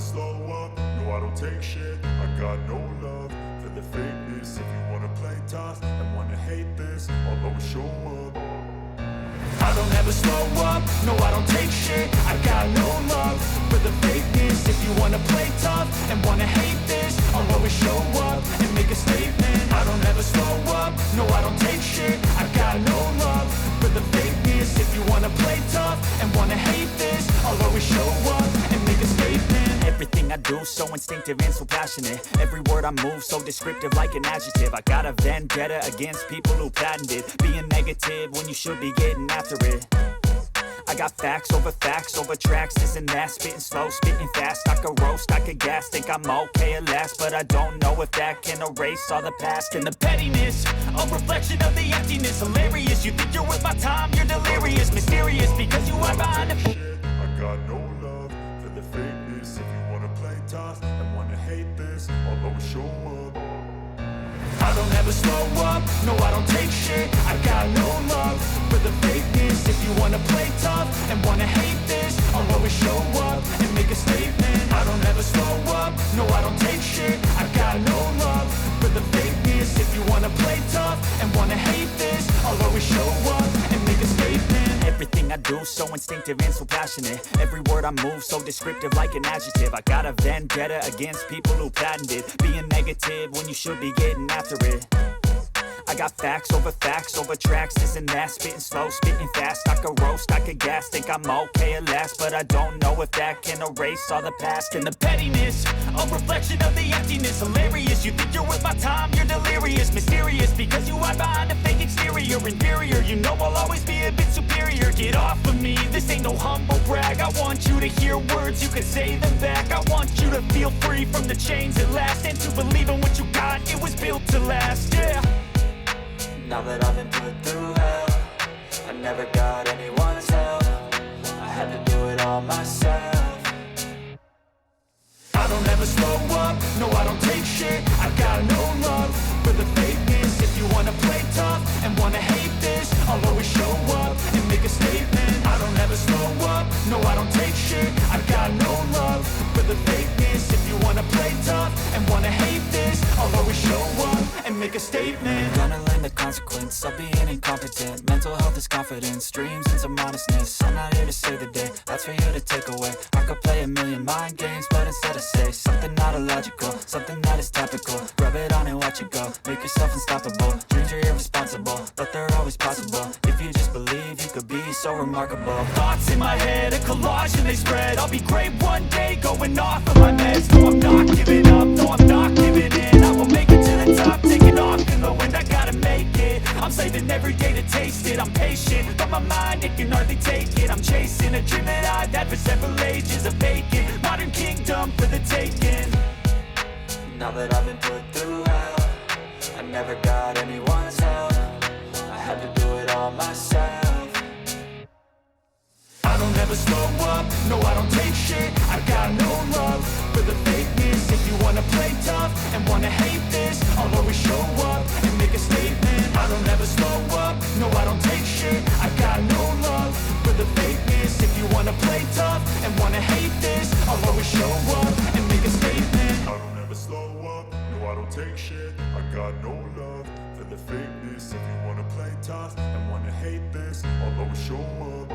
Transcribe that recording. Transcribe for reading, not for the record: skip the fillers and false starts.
slow up, no I don't take shit. I got no love for the fakeness. If you wanna play tough and wanna hate this, I'll always show up. I don't ever slow up, no I don't take shit. I got no love for the fakeness. If you wanna play tough and wanna hate this, I'll always show up and make a statement. I don't ever slow up, no I don't take shit. I got no love for the fakeness. If you wanna play tough and wanna hate this, I'll always show up and make a statement. Everything I do so instinctive and so passionate. Every word I move so descriptive like an adjective. I got a vendetta against people who patented being negative when you should be getting after it. I got facts over tracks, this and that. Spitting slow, spitting fast. I could roast, I could gas. Think I'm okay at last, but I don't know if that can erase all the past. And the pettiness, a reflection of the emptiness. Hilarious, you think you're worth my time, you're delirious. Mysterious, because you are behind the shit. I got no love for the fakeness. If you wanna play tough and wanna hate this, I'll always show up. I don't ever slow up, no I don't take shit. I got no love for the fakeness. If you wanna play tough and wanna hate this, I'll always show up and make a statement. I don't ever slow up, no I don't take shit. I got no love for the fakeness. If you wanna play tough and wanna hate this, I'll always show up and make a statement. Everything I do so instinctive and so passionate. Every word I move so descriptive like an adjective. I got a vendetta against people who patented being negative when you should be getting after it. I got facts over tracks, this and that. Spitting slow, spitting fast. I could roast, I could gas. Think I'm okay at last, but I don't know if that can erase all the past. And the pettiness, a reflection of the emptiness. Hilarious, you think you're worth my time, you're delirious. Mysterious, because you hide behind a fake exterior. Inferior, you know I'll always be a bit superior. Get off of me, this ain't no humble brag. I want you to hear words, you can say them back. I want you to feel free from the chains at last, and to believe in what you got, it was built to last, yeah. Now that I've been put through hell, I never got anyone's help. I had to do it all myself. I don't ever slow up, no I don't take shit. I got no love for the fakeness. If you wanna play tough and wanna hate this, I'll always show up and make a statement. I don't ever slow up, no I don't take shit. I got no love for the fakeness. If you wanna play tough and wanna hate this, I'll always show up and make a statement. Gonna learn the consequence of being incompetent. Mental health is confidence, dreams and some modestness. I'm not here to save the day, that's for you to take away. I could play a million mind games, but instead I say something not illogical, something that is topical. Rub it on and watch it go, make yourself unstoppable. Dreams are irresponsible, but they're always possible. If you just believe, you could be so remarkable. Thoughts in my head, a collage and they spread. I'll be great one day, going off of my meds. No, I'm not giving up, no, I'm not giving in. I will make it to the top, taking off in the wind, I gotta make it. I'm saving every day to taste it. I'm patient, but my mind, it can hardly take it. I'm chasing a dream that I've had for several ages. A vacant, modern kingdom for the taking. Now that I've been put through hell, I never got anyone's help. I had to do it all myself. I don't ever slow up, no I don't take shit. I got no love for the fakeness. If you wanna play tough and wanna hate this, I'll always show up and make a statement. I don't ever slow up, no I don't take shit. I got no love for the fakeness. If you wanna play tough and wanna hate this, I'll always show up and make a statement. I don't ever slow up, no I don't take shit. I got no love for the fakeness. If you wanna play tough and wanna hate this, I'll always show up.